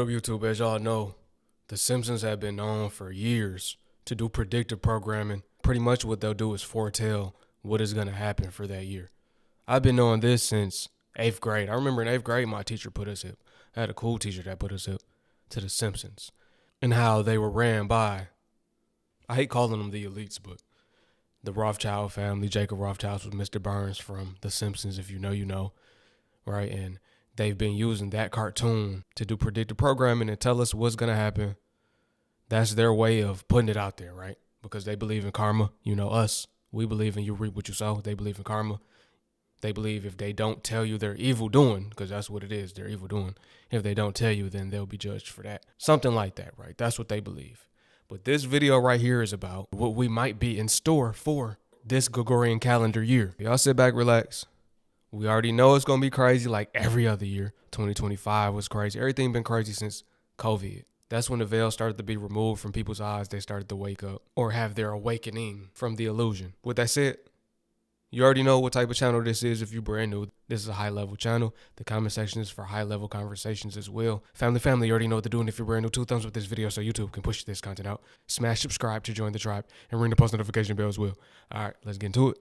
up, YouTube? As y'all know, The Simpsons have been known for years to do predictive programming. Pretty much what they'll do is foretell what is going to happen for that year. I've been knowing this since 8th grade. I remember in 8th grade, my teacher put us hip. I had a cool teacher that put us hip to The Simpsons and how they were ran by, I hate calling them the elites, but the Rothschild family. Jacob Rothschild was Mr. Burns from The Simpsons, if you know, you know, right? And they've been using that cartoon to do predictive programming and tell us what's going to happen. That's their way of putting it out there, right? Because they believe in karma. You know, us, we believe in you reap what you sow. They believe in karma. They believe if they don't tell you they're evil doing, because that's what it is, they're evil doing. If they don't tell you, then they'll be judged for that. Something like that, right? That's what they believe. But this video right here is about what we might be in store for this Gregorian calendar year. Y'all sit back, relax. We already know it's going to be crazy like every other year. 2025 was crazy. Everything been crazy since COVID. That's when the veil started to be removed from people's eyes. They started to wake up or have their awakening from the illusion. With that said, you already know what type of channel this is if you're brand new. This is a high-level channel. The comment section is for high-level conversations as well. Family, you already know what to do. And if you're brand new, 2 thumbs up this video so YouTube can push this content out. Smash subscribe to join the tribe and ring the post notification bell as well. All right, let's get into it.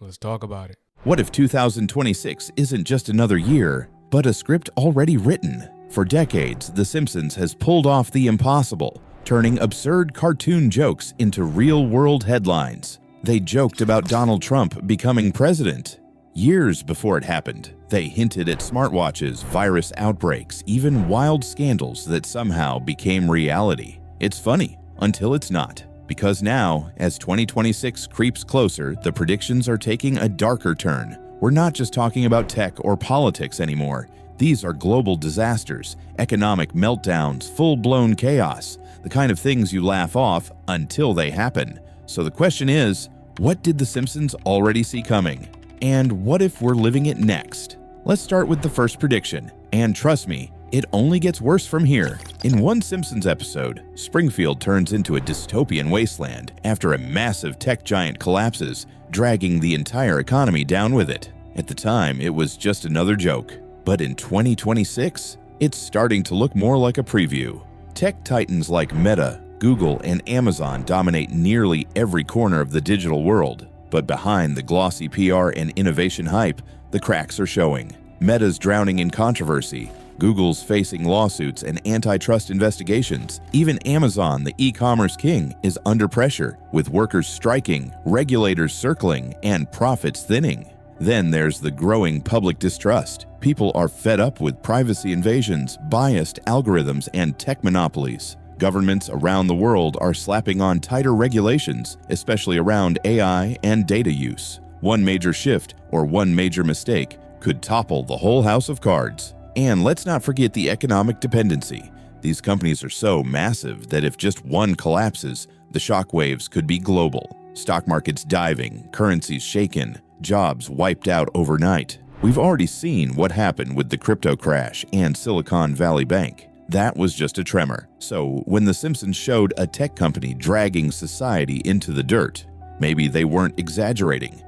Let's talk about it. What if 2026 isn't just another year, but a script already written? For decades, The Simpsons has pulled off the impossible, turning absurd cartoon jokes into real-world headlines. They joked about Donald Trump becoming president. Years before it happened, they hinted at smartwatches, virus outbreaks, even wild scandals that somehow became reality. It's funny, until it's not. Because now, as 2026 creeps closer, the predictions are taking a darker turn. We're not just talking about tech or politics anymore. These are global disasters, economic meltdowns, full-blown chaos, the kind of things you laugh off until they happen. So the question is, what did The Simpsons already see coming? And what if we're living it next? Let's start with the first prediction. And trust me, it only gets worse from here. In one Simpsons episode, Springfield turns into a dystopian wasteland after a massive tech giant collapses, dragging the entire economy down with it. At the time, it was just another joke. But in 2026, it's starting to look more like a preview. Tech titans like Meta, Google, and Amazon dominate nearly every corner of the digital world. But behind the glossy PR and innovation hype, the cracks are showing. Meta's drowning in controversy. Google's facing lawsuits and antitrust investigations. Even Amazon, the e-commerce king, is under pressure, with workers striking, regulators circling, and profits thinning. Then there's the growing public distrust. People are fed up with privacy invasions, biased algorithms, and tech monopolies. Governments around the world are slapping on tighter regulations, especially around AI and data use. One major shift or one major mistake could topple the whole house of cards. And let's not forget the economic dependency. These companies are so massive that if just one collapses, the shockwaves could be global. Stock markets diving, currencies shaken, jobs wiped out overnight. We've already seen what happened with the crypto crash and Silicon Valley Bank. That was just a tremor. So when The Simpsons showed a tech company dragging society into the dirt, maybe they weren't exaggerating.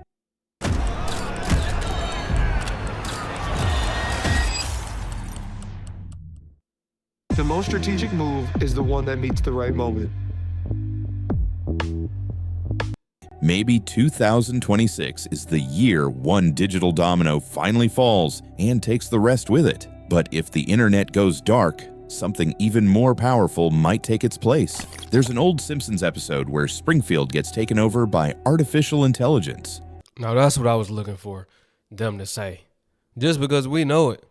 The most strategic move is the one that meets the right moment. Maybe 2026 is the year one digital domino finally falls and takes the rest with it. But if the internet goes dark, something even more powerful might take its place. There's an old Simpsons episode where Springfield gets taken over by artificial intelligence. Now that's what I was looking for them to say. Just because we know it.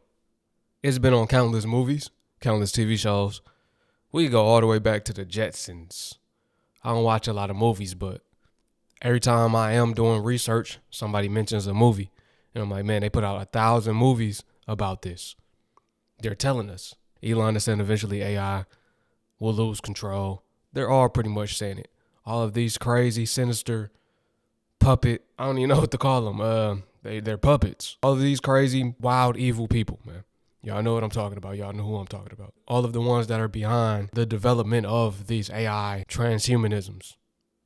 It's been on countless movies, countless TV shows. We go all the way back to the Jetsons. I don't watch a lot of movies, but every time I am doing research, somebody mentions a movie. And I'm like, man, they put out 1,000 movies about this. They're telling us. Elon is saying eventually AI will lose control. They're all pretty much saying it. All of these crazy, sinister, puppet, I don't even know what to call them. They're puppets. All of these crazy, wild, evil people, man. Y'all know what I'm talking about. Y'all know who I'm talking about. All of the ones that are behind the development of these AI transhumanisms.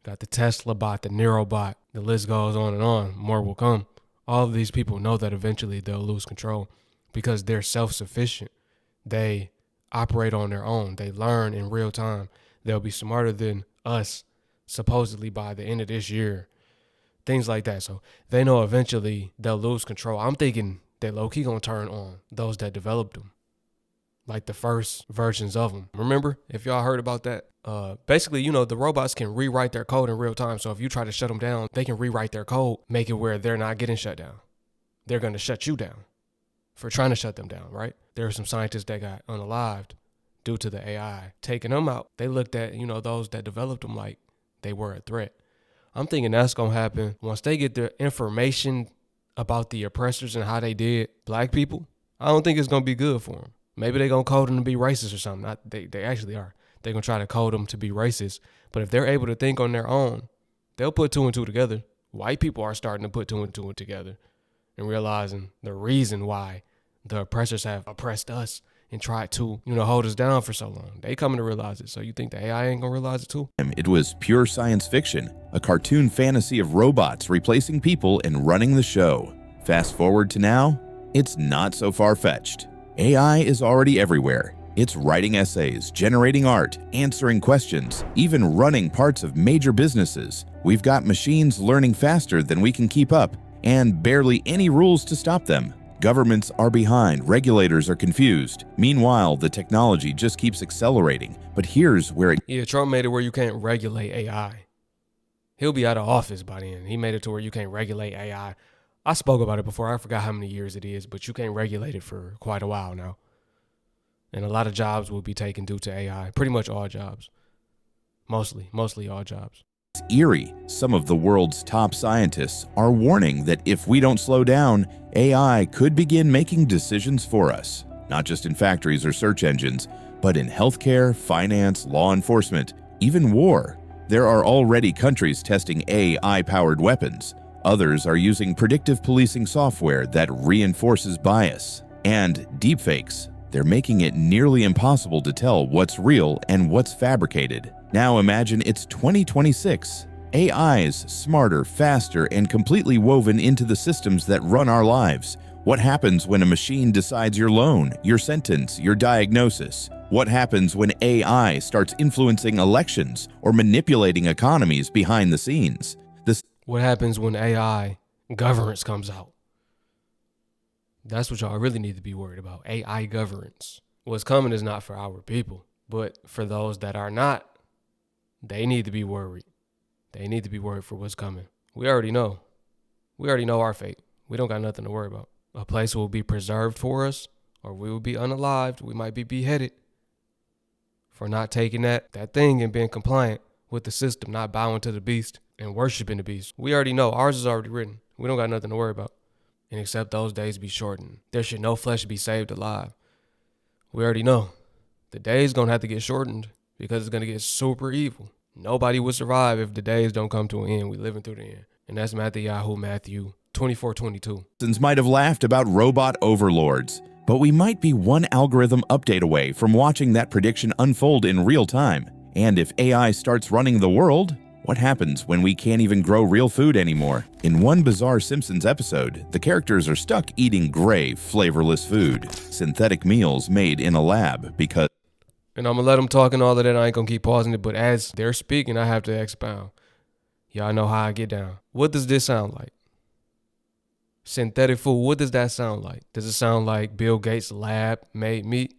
Got the Tesla bot, the Neuro bot. The list goes on and on. More will come. All of these people know that eventually they'll lose control because they're self-sufficient. They operate on their own. They learn in real time. They'll be smarter than us, supposedly by the end of this year. Things like that. So they know eventually they'll lose control. I'm thinking that low-key gonna turn on those that developed them, like the first versions of them. Remember, if y'all heard about that? Basically, you know, the robots can rewrite their code in real time. So if you try to shut them down, they can rewrite their code, make it where they're not getting shut down. They're going to shut you down for trying to shut them down, right? There are some scientists that got unalived due to the AI taking them out. They looked at, you know, those that developed them like they were a threat. I'm thinking that's going to happen once they get the information about the oppressors and how they did black people. I don't think it's going to be good for them. Maybe they're going to code them to be racist or something. They actually are. They're going to try to code them to be racist. But if they're able to think on their own, they'll put two and two together. White people are starting to put two and two together and realizing the reason why the oppressors have oppressed us and tried to, you know, hold us down for so long. They coming to realize it. So you think the AI ain't going to realize it too? It was pure science fiction, a cartoon fantasy of robots replacing people and running the show. Fast forward to now, it's not so far-fetched. AI is already everywhere. It's writing essays, generating art, answering questions, even running parts of major businesses. We've got machines learning faster than we can keep up, and barely any rules to stop them. Governments are behind, regulators are confused. Meanwhile, the technology just keeps accelerating. But here's where it... Yeah, Trump made it where you can't regulate AI. He'll be out of office by then. He made it to where you can't regulate AI. I spoke about it before. I forgot how many years it is, but you can't regulate it for quite a while now. And a lot of jobs will be taken due to AI. Pretty much all jobs. Mostly all jobs. It's eerie. Some of the world's top scientists are warning that if we don't slow down, AI could begin making decisions for us. Not just in factories or search engines, but in healthcare, finance, law enforcement, even war. There are already countries testing AI-powered weapons. Others are using predictive policing software that reinforces bias. And deepfakes. They're making it nearly impossible to tell what's real and what's fabricated. Now imagine it's 2026. AI's smarter, faster, and completely woven into the systems that run our lives. What happens when a machine decides your loan, your sentence, your diagnosis? What happens when AI starts influencing elections or manipulating economies behind the scenes? What happens when AI governance comes out? That's what y'all really need to be worried about. AI governance. What's coming is not for our people, but for those that are not, they need to be worried. They need to be worried for what's coming. We already know. We already know our fate. We don't got nothing to worry about. A place will be preserved for us, or we will be unalived. We might be beheaded for not taking that thing and being compliant with the system, not bowing to the beast and worshiping the beast. We already know. Ours is already written. We don't got nothing to worry about. And except those days be shortened. There should no flesh be saved alive. We already know. The day's going to have to get shortened because it's going to get super evil. Nobody will survive if the days don't come to an end. We living through the end. And that's Matthew 24:22. Might have laughed about robot overlords, but we might be one algorithm update away from watching that prediction unfold in real time. And if AI starts running the world, what happens when we can't even grow real food anymore? In one bizarre Simpsons episode, the characters are stuck eating gray, flavorless food, synthetic meals made in a lab because... And I'm going to let them talk and all of that. I ain't going to keep pausing it, but as they're speaking, I have to expound. Y'all know how I get down. What does this sound like? Synthetic food, what does that sound like? Does it sound like Bill Gates' lab made meat?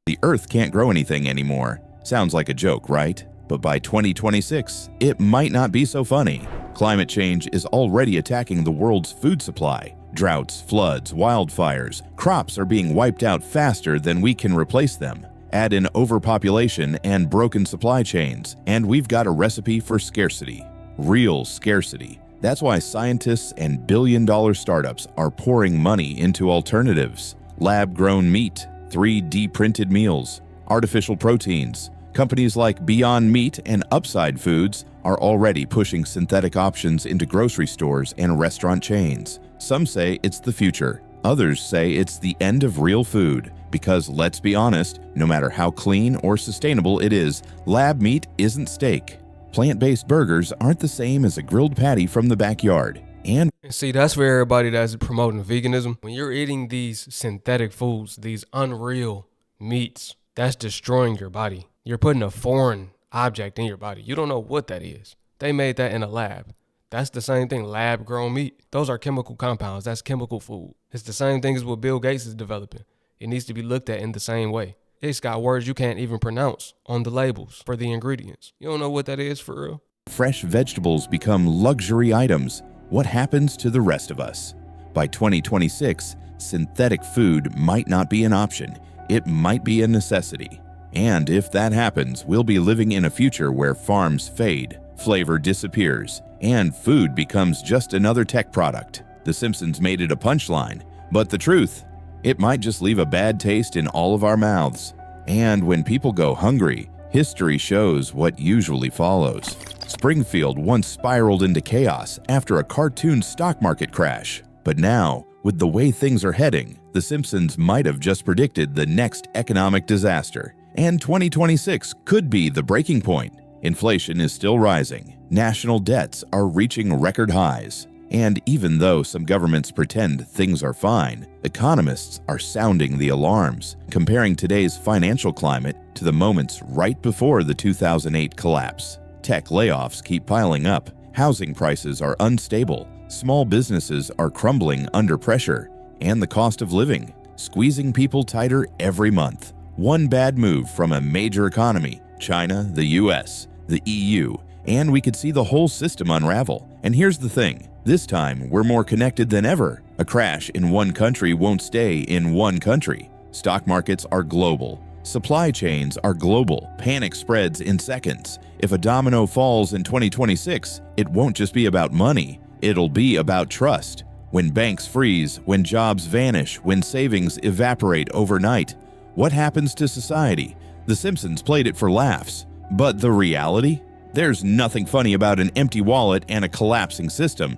The Earth can't grow anything anymore. Sounds like a joke, right? But by 2026, it might not be so funny. Climate change is already attacking the world's food supply. Droughts, floods, wildfires, crops are being wiped out faster than we can replace them. Add in overpopulation and broken supply chains, and we've got a recipe for scarcity. Real scarcity. That's why scientists and billion-dollar startups are pouring money into alternatives. Lab-grown meat, 3D printed meals, artificial proteins. Companies like Beyond Meat and Upside Foods are already pushing synthetic options into grocery stores and restaurant chains. Some say it's the future. Others say it's the end of real food. Because let's be honest, no matter how clean or sustainable it is, lab meat isn't steak. Plant-based burgers aren't the same as a grilled patty from the backyard. And see, that's for everybody that's promoting veganism. When you're eating these synthetic foods, these unreal meats, That's destroying your body. You're putting a foreign object in your body. You don't know what that is. They made that in a lab. That's the same thing, lab grown meat. Those are chemical compounds. That's chemical food. It's the same thing as what Bill Gates is developing. It needs to be looked at in the same way. It's got words you can't even pronounce on the labels for the ingredients. You don't know what that is for real? Fresh vegetables become luxury items. What happens to the rest of us? By 2026, synthetic food might not be an option. It might be a necessity. And if that happens, we'll be living in a future where farms fade, flavor disappears, and food becomes just another tech product. The Simpsons made it a punchline, but the truth, it might just leave a bad taste in all of our mouths. And when people go hungry, history shows what usually follows. Springfield once spiraled into chaos after a cartoon stock market crash. But now, with the way things are heading, The Simpsons might have just predicted the next economic disaster. And 2026 could be the breaking point. Inflation is still rising. National debts are reaching record highs. And even though some governments pretend things are fine, economists are sounding the alarms, comparing today's financial climate to the moments right before the 2008 collapse. Tech layoffs keep piling up, housing prices are unstable, small businesses are crumbling under pressure, and the cost of living, squeezing people tighter every month. One bad move from a major economy, China, the US, the EU, and we could see the whole system unravel. And here's the thing. This time, we're more connected than ever. A crash in one country won't stay in one country. Stock markets are global. Supply chains are global. Panic spreads in seconds. If a domino falls in 2026, it won't just be about money. It'll be about trust. When banks freeze, when jobs vanish, when savings evaporate overnight, what happens to society? The Simpsons played it for laughs. But the reality? There's nothing funny about an empty wallet and a collapsing system.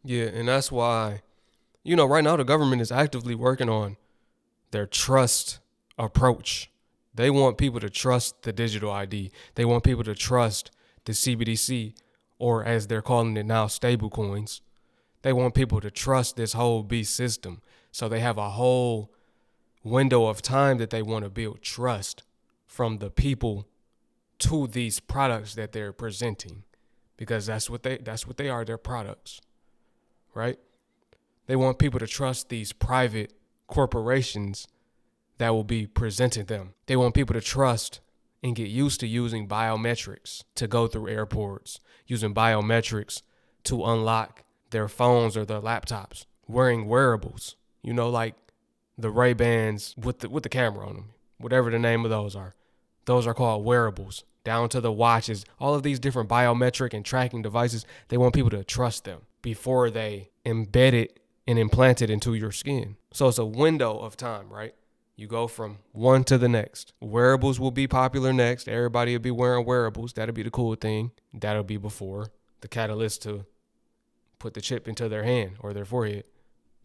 Yeah, and that's why, right now the government is actively working on their trust approach. They want people to trust the digital ID. They want people to trust the CBDC, or as they're calling it now, stable coins. They want people to trust this whole beast system. So they have a whole window of time that they want to build trust from the people to these products that they're presenting, because that's what they are. They're products. Right? They want people to trust these private corporations that will be presenting them. They want people to trust and get used to using biometrics to go through airports, using biometrics to unlock their phones or their laptops, wearing wearables, like the Ray-Bans with the camera on them, whatever the name of those are. Those are called wearables, down to the watches, all of these different biometric and tracking devices. They want people to trust them before they embed it and implant it into your skin. So it's a window of time, right? You go from one to the next. Wearables will be popular next. Everybody will be wearing wearables. That'll be the cool thing. That'll be before the catalyst to put the chip into their hand or their forehead.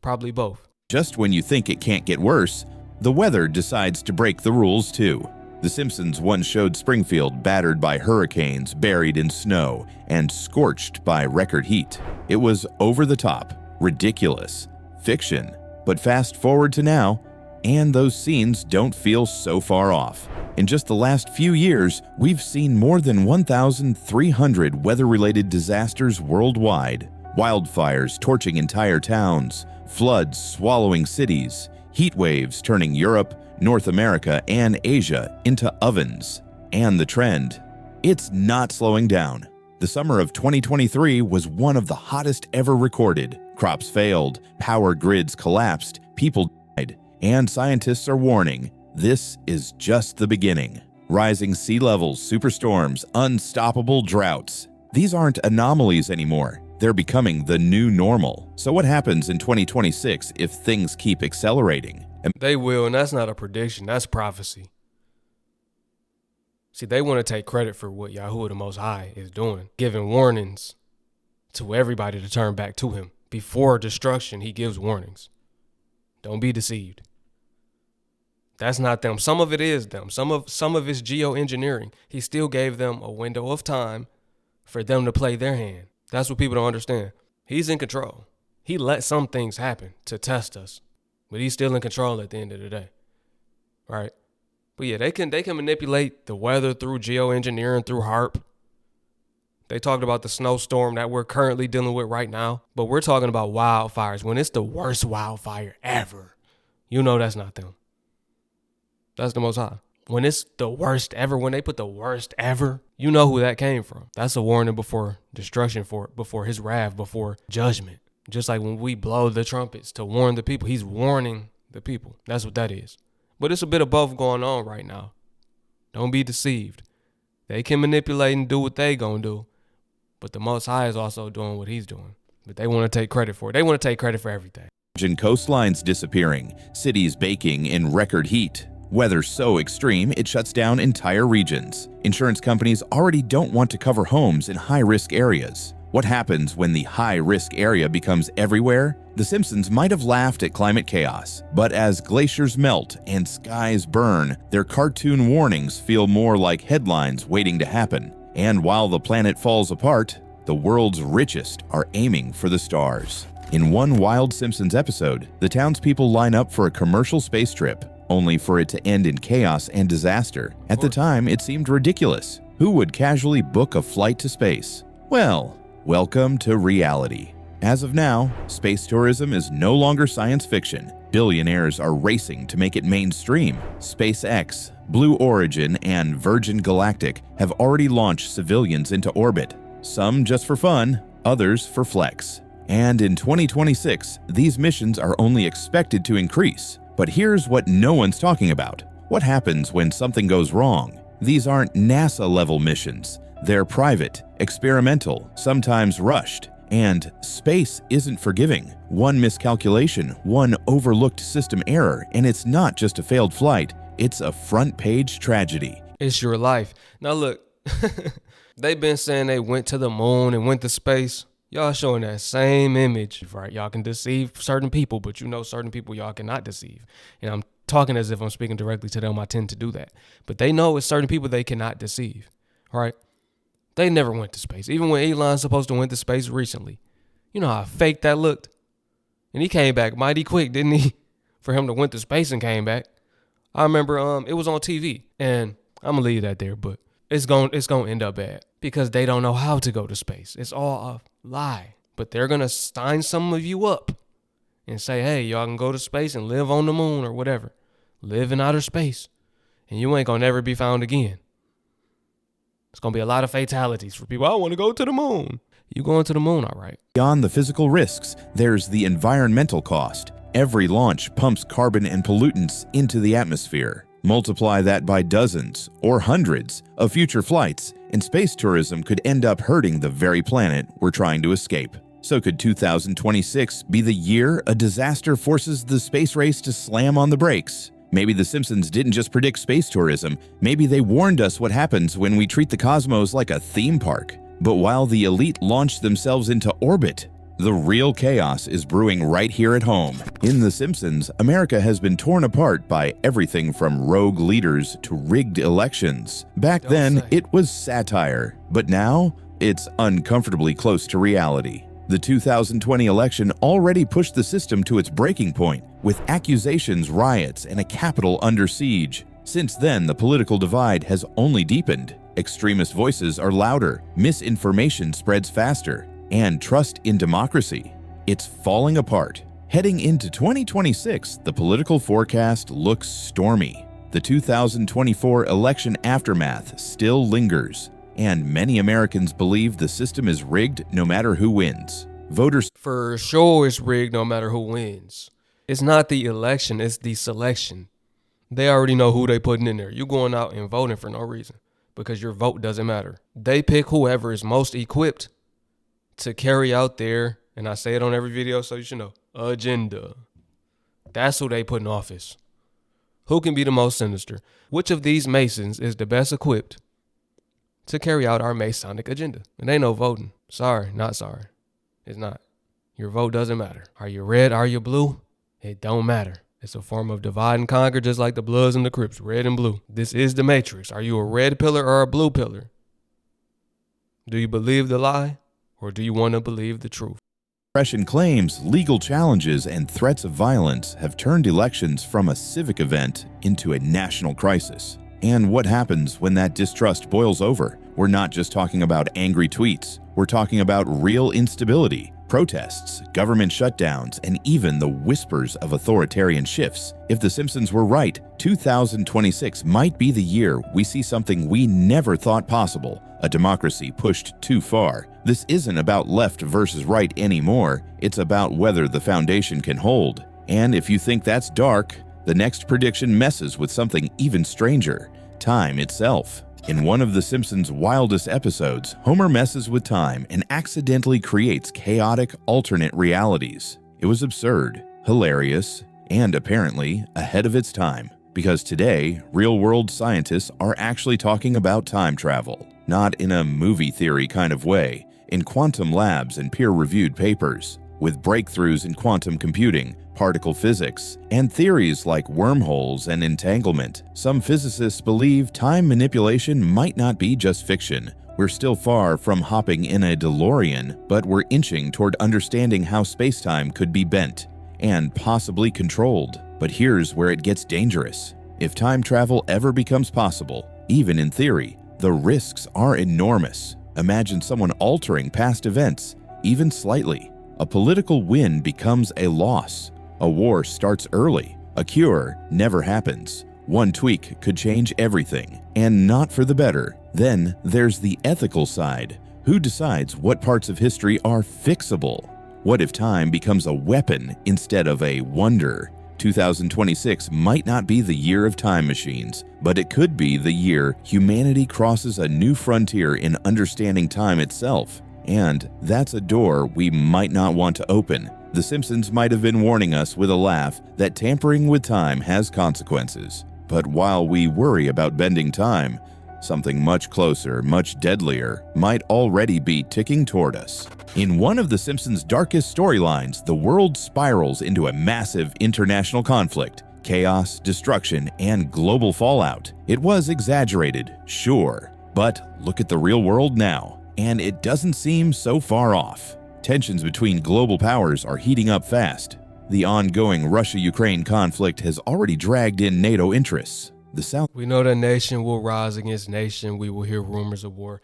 Probably both. Just when you think it can't get worse, the weather decides to break the rules too. The Simpsons once showed Springfield battered by hurricanes, buried in snow, and scorched by record heat. It was over the top, ridiculous, fiction. But fast forward to now, and those scenes don't feel so far off. In just the last few years, we've seen more than 1,300 weather-related disasters worldwide. Wildfires torching entire towns, floods swallowing cities, heat waves turning Europe, North America, and Asia into ovens. And the trend, it's not slowing down. The summer of 2023 was one of the hottest ever recorded. Crops failed, power grids collapsed, people died, and scientists are warning, this is just the beginning. Rising sea levels, superstorms, unstoppable droughts. These aren't anomalies anymore. They're becoming the new normal. So what happens in 2026 if things keep accelerating? They will, and that's not a prediction, that's prophecy. See, they want to take credit for what Yahuwah the Most High is doing, giving warnings to everybody to turn back to him. Before destruction, he gives warnings. Don't be deceived. That's not them. Some of it is them. Some of it's geoengineering. He still gave them a window of time for them to play their hand. That's what people don't understand. He's in control. He let some things happen to test us, but he's still in control at the end of the day, right? But yeah, they can manipulate the weather through geoengineering, through HARP. They talked about the snowstorm that we're currently dealing with right now. But we're talking about wildfires. When it's the worst wildfire ever, you know that's not them. That's the Most High. When it's the worst ever, when they put the worst ever, you know who that came from. That's a warning before destruction, before his wrath, before judgment. Just like when we blow the trumpets to warn the people, he's warning the people. That's what that is. But it's a bit of both going on right now. Don't be deceived. They can manipulate and do what they gonna do. But the Most High is also doing what he's doing. But they want to take credit for it. They want to take credit for everything. Coastlines disappearing, cities baking in record heat. Weather so extreme it shuts down entire regions. Insurance companies already don't want to cover homes in high-risk areas. What happens when the high-risk area becomes everywhere? The Simpsons might have laughed at climate chaos, but as glaciers melt and skies burn, their cartoon warnings feel more like headlines waiting to happen. And while the planet falls apart, the world's richest are aiming for the stars. In one wild Simpsons episode, the townspeople line up for a commercial space trip, only for it to end in chaos and disaster. At the time, it seemed ridiculous. Who would casually book a flight to space? Well, welcome to reality. As of now, space tourism is no longer science fiction. Billionaires are racing to make it mainstream. SpaceX, Blue Origin, and Virgin Galactic have already launched civilians into orbit. Some just for fun, others for flex. And in 2026, these missions are only expected to increase. But here's what no one's talking about. What happens when something goes wrong? These aren't NASA-level missions. They're private, experimental, sometimes rushed. And space isn't forgiving. One miscalculation, one overlooked system error, and it's not just a failed flight, it's a front-page tragedy. It's your life. Now look, they've been saying they went to the moon and went to space. Y'all showing that same image, right? Y'all can deceive certain people, but you know certain people y'all cannot deceive. And I'm talking as if I'm speaking directly to them. I tend to do that. But they know it's certain people they cannot deceive, right? They never went to space. Even when Elon's supposed to went to space recently. You know how fake that looked? And he came back mighty quick, didn't he? For him to went to space and came back. I remember it was on TV. And I'm going to leave that there, but it's going to end up bad. Because they don't know how to go to space. It's all a lie. But they're going to sign some of you up and say, hey, y'all can go to space and live on the moon or whatever. Live in outer space. And you ain't going to never be found again. It's going to be a lot of fatalities for people. I want to go to the moon. You going to the moon, all right. Beyond the physical risks, there's the environmental cost. Every launch pumps carbon and pollutants into the atmosphere. Multiply that by dozens or hundreds of future flights, and space tourism could end up hurting the very planet we're trying to escape. So could 2026 be the year a disaster forces the space race to slam on the brakes? Maybe the Simpsons didn't just predict space tourism, maybe they warned us what happens when we treat the cosmos like a theme park. But while the elite launch themselves into orbit, the real chaos is brewing right here at home. In The Simpsons, America has been torn apart by everything from rogue leaders to rigged elections. Back then, it was satire, but now it's uncomfortably close to reality. The 2020 election already pushed the system to its breaking point, with accusations, riots, and a Capitol under siege. Since then, the political divide has only deepened. Extremist voices are louder, misinformation spreads faster, and trust in democracy, it's falling apart. Heading into 2026, the political forecast looks stormy. The 2024 election aftermath still lingers, and many Americans believe the system is rigged no matter who wins. Voters For sure it's rigged no matter who wins. It's not the election, it's the selection. They already know who they putting in there. You going out and voting for no reason because your vote doesn't matter. They pick whoever is most equipped to carry out their, and I say it on every video so you should know, agenda. That's who they put in office. Who can be the most sinister? Which of these Masons is the best equipped to carry out our Masonic agenda? It ain't no voting. Sorry, not sorry. It's not. Your vote doesn't matter. Are you red? Are you blue? It don't matter. It's a form of divide and conquer, just like the Bloods and the Crips, red and blue. This is the Matrix. Are you a red pillar or a blue pillar? Do you believe the lie? Or do you want to believe the truth? Oppression claims, legal challenges, and threats of violence have turned elections from a civic event into a national crisis. And what happens when that distrust boils over? We're not just talking about angry tweets. We're talking about real instability, protests, government shutdowns, and even the whispers of authoritarian shifts. If The Simpsons were right, 2026 might be the year we see something we never thought possible, a democracy pushed too far. This isn't about left versus right anymore. It's about whether the foundation can hold. And if you think that's dark, the next prediction messes with something even stranger: time itself. In one of The Simpsons' wildest episodes, Homer messes with time and accidentally creates chaotic alternate realities. It was absurd, hilarious, and apparently ahead of its time. Because today, real-world scientists are actually talking about time travel. Not in a movie theory kind of way, in quantum labs and peer-reviewed papers. With breakthroughs in quantum computing, particle physics, and theories like wormholes and entanglement, some physicists believe time manipulation might not be just fiction. We're still far from hopping in a DeLorean, but we're inching toward understanding how space-time could be bent and possibly controlled. But here's where it gets dangerous. If time travel ever becomes possible, even in theory, the risks are enormous. Imagine someone altering past events, even slightly. A political win becomes a loss. A war starts early. A cure never happens. One tweak could change everything, and not for the better. Then there's the ethical side. Who decides what parts of history are fixable? What if time becomes a weapon instead of a wonder? 2026 might not be the year of time machines, but it could be the year humanity crosses a new frontier in understanding time itself. And that's a door we might not want to open. The Simpsons might have been warning us with a laugh that tampering with time has consequences. But while we worry about bending time, something much closer, much deadlier, might already be ticking toward us. In one of The Simpsons' darkest storylines, the world spirals into a massive international conflict. Chaos, destruction, and global fallout. It was exaggerated, sure, but look at the real world now, and it doesn't seem so far off. Tensions between global powers are heating up fast. The ongoing Russia-Ukraine conflict has already dragged in NATO interests. The South. We know that nation will rise against nation. We will hear rumors of war.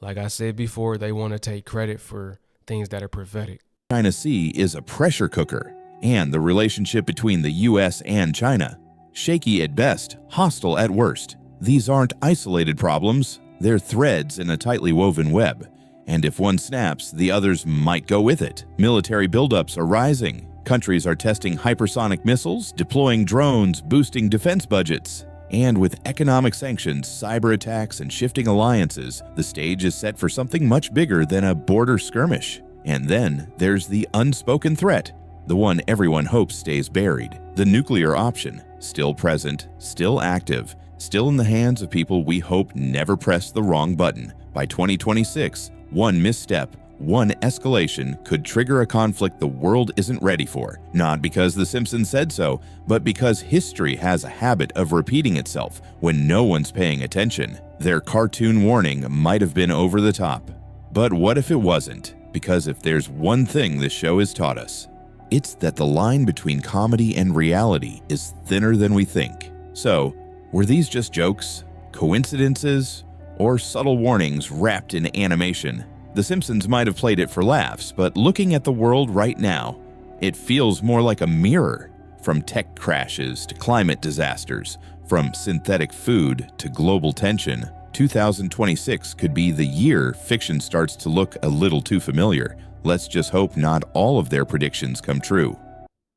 Like I said before, they want to take credit for things that are prophetic. China Sea is a pressure cooker, and the relationship between the US and China, shaky at best, hostile at worst. These aren't isolated problems, they're threads in a tightly woven web. And if one snaps, the others might go with it. Military buildups are rising. Countries are testing hypersonic missiles, deploying drones, boosting defense budgets. And with economic sanctions, cyber attacks, and shifting alliances, the stage is set for something much bigger than a border skirmish. And then there's the unspoken threat, the one everyone hopes stays buried, the nuclear option, still present, still active, still in the hands of people we hope never pressed the wrong button. By 2026, one misstep, one escalation could trigger a conflict the world isn't ready for, not because The Simpsons said so, but because history has a habit of repeating itself when no one's paying attention. Their cartoon warning might have been over the top. But what if it wasn't? Because if there's one thing this show has taught us, it's that the line between comedy and reality is thinner than we think. So, were these just jokes, coincidences, or subtle warnings wrapped in animation? The Simpsons might have played it for laughs, but looking at the world right now, it feels more like a mirror. From tech crashes to climate disasters, from synthetic food to global tension, 2026 could be the year fiction starts to look a little too familiar. Let's just hope not all of their predictions come true.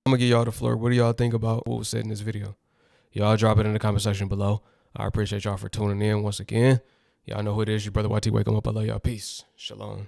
I'm gonna give y'all the floor. What do y'all think about what was said in this video? Y'all drop it in the comment section below. I appreciate y'all for tuning in once again. Y'all know who it is, your brother YT. Wake 'em up. I love y'all. Peace. Shalom.